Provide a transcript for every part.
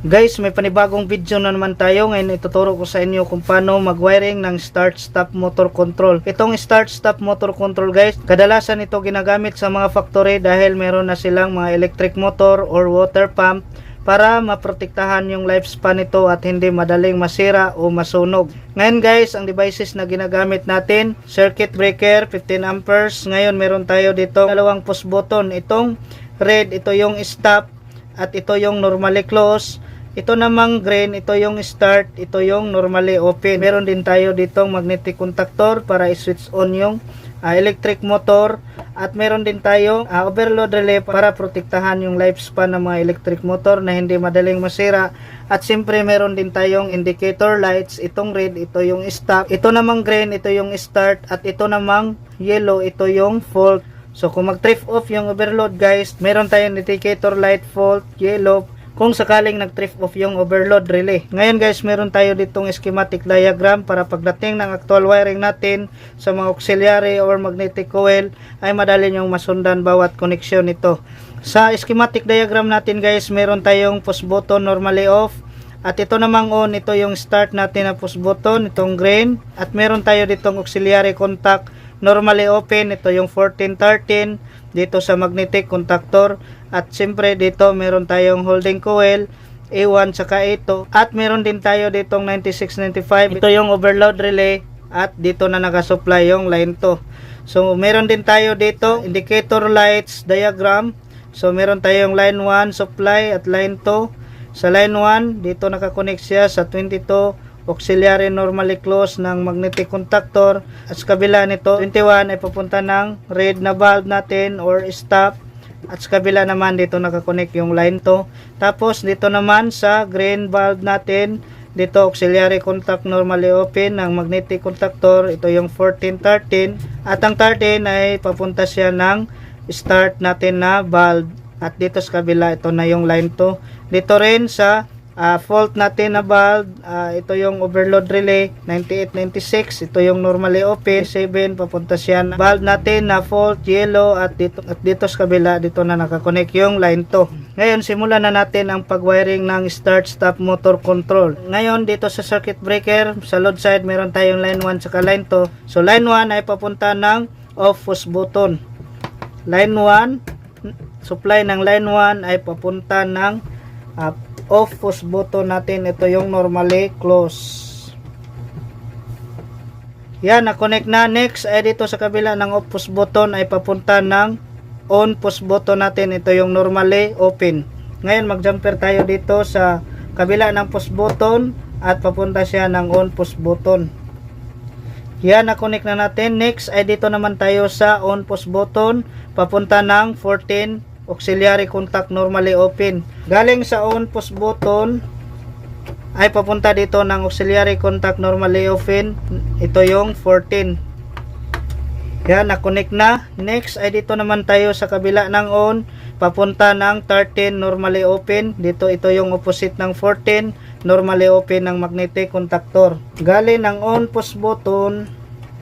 Guys, may panibagong video na naman tayo. Ngayon ituturo ko sa inyo kung paano mag-wiring ng start-stop motor control. Itong start-stop motor control guys, kadalasan ito ginagamit sa mga factory dahil meron na silang mga electric motor or water pump para maprotektahan yung lifespan nito at hindi madaling masira o masunog. Ngayon guys, ang devices na ginagamit natin, circuit breaker 15 amperes. Ngayon meron tayo dito dalawang push button. Itong red, ito yung stop at ito yung normally close. Ito namang green, ito yung start, ito yung normally open. Meron din tayo ditong magnetic contactor para i-switch on yung electric motor. At meron din tayo overload relay para protektahan yung lifespan ng mga electric motor na hindi madaling masira. At siyempre meron din tayong indicator lights. Itong red, ito yung stop. Ito namang green, ito yung start. At ito namang yellow, ito yung fault. So kung mag-trip off yung overload guys, meron tayong indicator light, fault, yellow, kung sakaling nag-trip off yung overload relay. Ngayon guys, meron tayo ditong schematic diagram para pagdating ng actual wiring natin sa mga auxiliary or magnetic coil ay madali nyong masundan bawat connection nito. Sa schematic diagram natin guys, meron tayong push button normally off. At ito namang on, ito yung start natin na push button, itong green. At meron tayo ditong auxiliary contact normally open, ito yung 1413 dito sa magnetic contactor. At siyempre dito meron tayong holding coil A1 saka A2. At meron din tayo ditong 9695, ito yung overload relay. At dito na nakasupply yung line 2. So meron din tayo dito indicator lights diagram. So meron tayong line 1 supply at line 2. Sa line 1 dito nakakonect siya sa 22 auxiliary normally close ng magnetic contactor. At sa kabila nito 21 ay papunta ng red na valve natin or stop. At sa kabila naman dito nakakonect yung line 2. Tapos dito naman sa green valve natin, dito auxiliary contact normally open ng magnetic contactor, ito yung 1413. At ang 13 ay papunta siya ng start natin na valve. At dito sa kabila ito na yung line 2. Dito rin sa fault natin na valve, ito yung overload relay 9896, ito yung normally open 7, papunta siya na valve natin na fault yellow. At dito sa kabila dito na nakakonect yung line 2. Ngayon simulan na natin ang pagwiring ng start stop motor control. Ngayon dito sa circuit breaker sa load side meron tayong line 1 saka line 2. So line 1 ay papunta ng off push button. Line 1, supply ng line 1 ay papunta ng off push button natin, ito yung normally close. Yan, na-connect na. Next ay dito sa kabila ng off push button ay papunta ng on push button natin, ito yung normally open. Ngayon mag-jumper tayo dito sa kabila ng push button at papunta siya ng on push button. Yan, na-connect na natin. Next ay dito naman tayo sa on push button, papunta ng 14 auxiliary contact normally open. Galing sa on push button ay papunta dito ng auxiliary contact normally open, ito yung 14. Yan, na-connect na. Next ay dito naman tayo sa kabila ng on, papunta ng 13 normally open. Dito ito yung opposite ng 14 normally open ng magnetic contactor. Galing ng on push button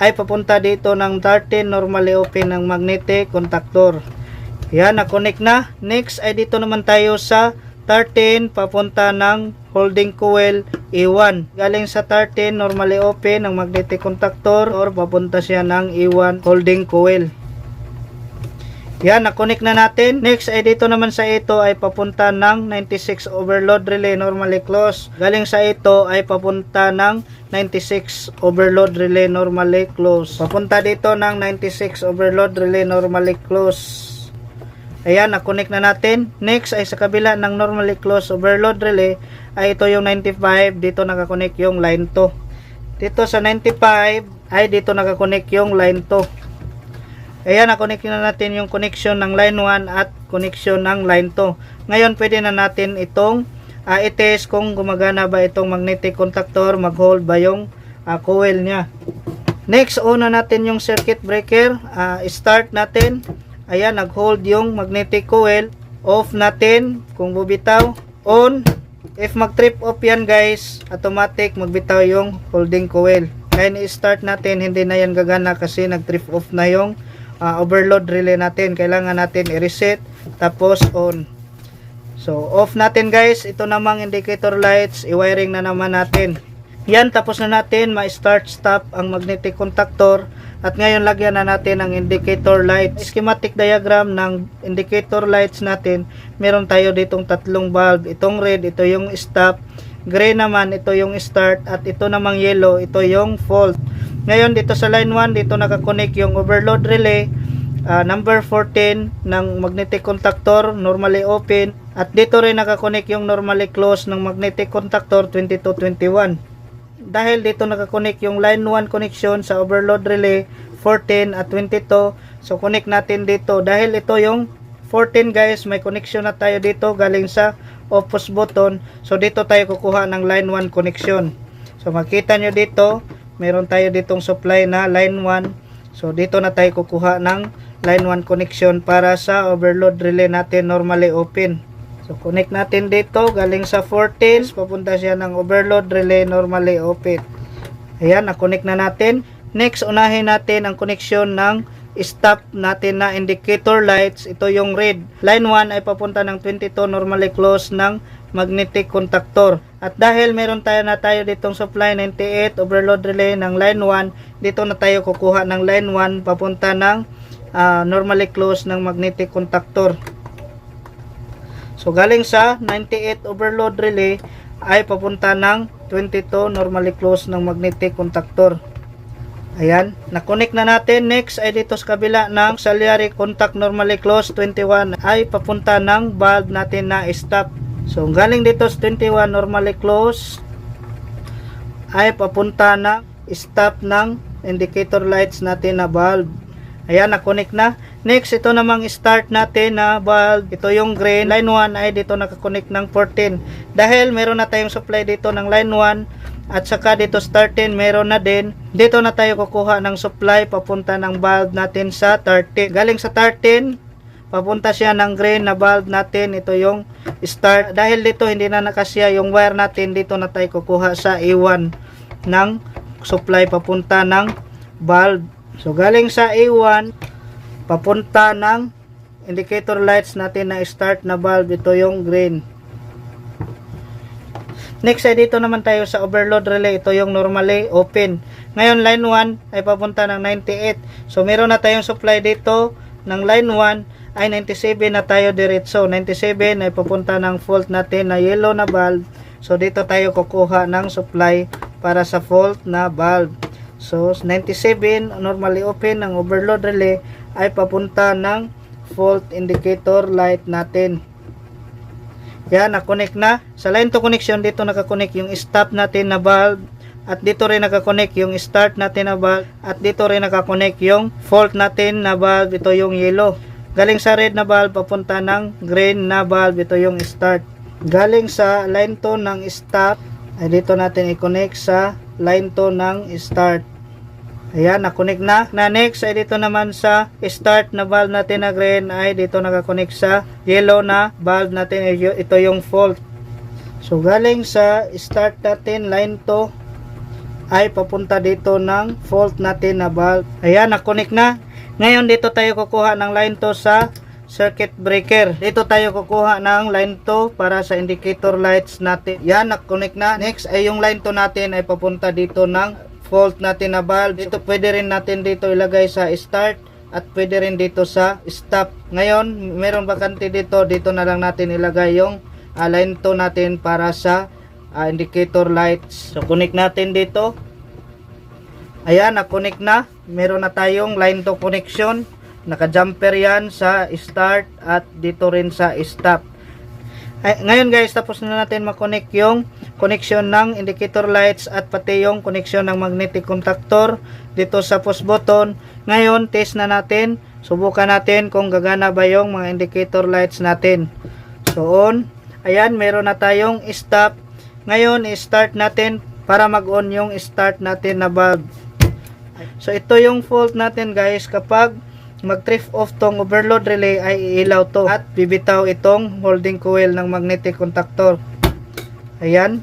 ay papunta dito ng 13 normally open ng magnetic contactor. Yan, na-connect na. Next ay dito naman tayo sa 13 papunta ng holding coil A1. Galing sa 13 normally open ng magnetic contactor or papunta siya ng A1 holding coil. Yan, na-connect na natin. Next ay dito naman sa ito ay papunta ng 96 overload relay normally close. Galing sa ito ay papunta ng 96 overload relay normally close. Papunta dito ng 96 overload relay normally close. Ayan, na-connect na natin. Next ay sa kabila ng normally closed overload relay ay ito yung 95. Dito nakakonect yung line 2. Dito sa 95 ay dito nakakonect yung line 2. Ayan, na-connect na natin yung connection ng line 1 at connection ng line 2. Ngayon pwede na natin itong i-test kung gumagana ba itong magnetic contactor, mag-hold ba yung coil niya. Next, on na natin yung circuit breaker. Start natin. Ayan, nag-hold yung magnetic coil. Off natin kung bubitaw. On. If mag-trip off yan guys, automatic magbitaw yung holding coil. Kaya i-start natin, hindi na yan gagana kasi nag-trip off na yung overload relay natin. Kailangan natin i-reset tapos on. So off natin guys. Ito namang indicator lights, i-wiring na naman natin. Yan, tapos na natin ma-start stop ang magnetic contactor. At ngayon lagyan na natin ang indicator light. Schematic diagram ng indicator lights natin. Meron tayo ditong tatlong bulb. Itong red, ito yung stop. Gray naman, ito yung start. At ito namang yellow, ito yung fault. Ngayon dito sa line 1, dito nakakonect yung overload relay. Number 14 ng magnetic contactor, normally open. At dito rin nakakonect yung normally closed ng magnetic contactor, 2221. Dahil dito nakakonect yung line 1 connection sa overload relay 14 at 22, so connect natin dito. Dahil ito yung 14 guys, may connection na tayo dito galing sa off push button, so dito tayo kukuha ng line 1 connection. So makita nyo dito, meron tayo ditong supply na line 1, so dito na tayo kukuha ng line 1 connection para sa overload relay natin normally open. So connect natin dito, galing sa 14, papunta siya ng overload relay normally open. Ayan, na-connect na natin. Next, unahin natin ang connection ng stop natin na indicator lights. Ito yung red. Line 1 ay papunta ng 22 normally closed ng magnetic contactor. At dahil meron tayo ditong supply 98 overload relay ng line 1, dito na tayo kukuha ng line 1 papunta ng normally closed ng magnetic contactor. So galing sa 98 overload relay ay papunta ng 22 normally closed ng magnetic contactor. Ayan, na-connect na natin. Next ay dito sa kabila ng auxiliary contact normally closed 21 ay papunta ng bulb natin na stop. So galing dito sa 21 normally closed ay papunta na stop ng indicator lights natin na bulb. Ayan, na-connect na. Next, ito namang start natin na bulb. Ito yung green. Line 1 ay dito nakakonect ng 14. Dahil meron na tayong supply dito ng line 1 at saka dito start 10 meron na din. Dito na tayo kukuha ng supply papunta ng bulb natin sa 13. Galing sa 13, papunta siya ng green na bulb natin. Ito yung start. Dahil dito hindi na nakasya yung wire natin, dito na tayo kukuha sa A1 ng supply papunta ng bulb. So galing sa A1 papunta ng indicator lights natin na start na bulb, ito yung green. Next ay dito naman tayo sa overload relay, ito yung normally open. Ngayon line 1 ay papunta ng 98. So meron na tayong supply dito ng line 1 ay 97 na tayo diretso. 97 ay papunta ng fault natin na yellow na bulb. So dito tayo kukuha ng supply para sa fault na bulb. So 97 normally open ng overload relay ay papunta ng fault indicator light natin. Yan, na-connect na. Sa line to connection, dito nakakonect yung stop natin na bulb. At dito rin nakakonect yung start natin na bulb. At dito rin nakakonect yung fault natin na bulb. Ito yung yellow. Galing sa red na bulb, papunta ng green na bulb. Ito yung start. Galing sa line to ng stop, ay dito natin i-connect sa line to ng start. Ayan, na-connect na. Next ay dito naman sa start na bulb natin na green ay dito nakakonect sa yellow na bulb natin. Ito yung fault. So galing sa start natin line to ay papunta dito ng fault natin na bulb. Ayan, na-connect na. Ngayon dito tayo kukuha ng line to sa circuit breaker. Dito tayo kukuha ng line to para sa indicator lights natin. Yan, na-connect na. Next ay yung line to natin ay papunta dito ng fault natin na bulb. Dito pwede rin natin dito ilagay sa start at pwede rin dito sa stop. Ngayon, meron bakante dito. Dito na lang natin ilagay yung line to natin para sa indicator lights. So connect natin dito. Ayan, na-connect na. Meron na tayong line to connection. Naka-jumper yan sa start at dito rin sa stop. Ngayon guys, tapos na natin makonect yung connection ng indicator lights at pati yung connection ng magnetic contactor dito sa push button. Ngayon, test na natin. Subukan natin kung gagana ba yung mga indicator lights natin. So on. Ayan, meron na tayong stop. Ngayon, i-start natin para mag-on yung start natin na bulb. So ito yung fault natin guys. Kapag mag-trip off tong overload relay ay iilaw to at bibitaw itong holding coil ng magnetic contactor. Ayan.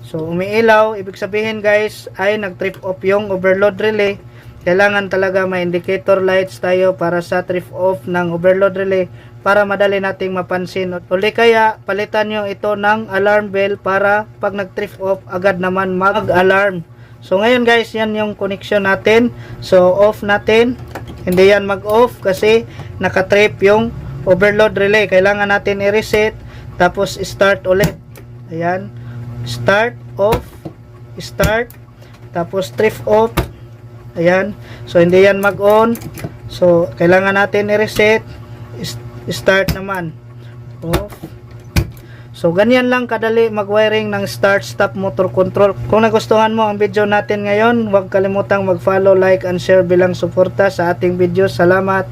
So umiilaw, ibig sabihin guys ay nag-trip off yung overload relay. Kailangan talaga may indicator lights tayo para sa trip off ng overload relay para madali nating mapansin. Uli kaya palitan nyo ito ng alarm bell para pag nag-trip off agad naman mag-alarm. So ngayon guys, yan yung connection natin. So off natin. Hindi yan mag-off kasi naka-trip yung overload relay. Kailangan natin i-reset tapos start ulit. Ayan. Start, off, start, tapos trip off. Ayan. So hindi yan mag-on. So kailangan natin i-reset. Start naman. Off. So ganyan lang kadali mag-wiring ng start stop motor control. Kung nagustuhan mo ang video natin ngayon, huwag kalimutang mag-follow, like and share bilang suporta sa ating video. Salamat.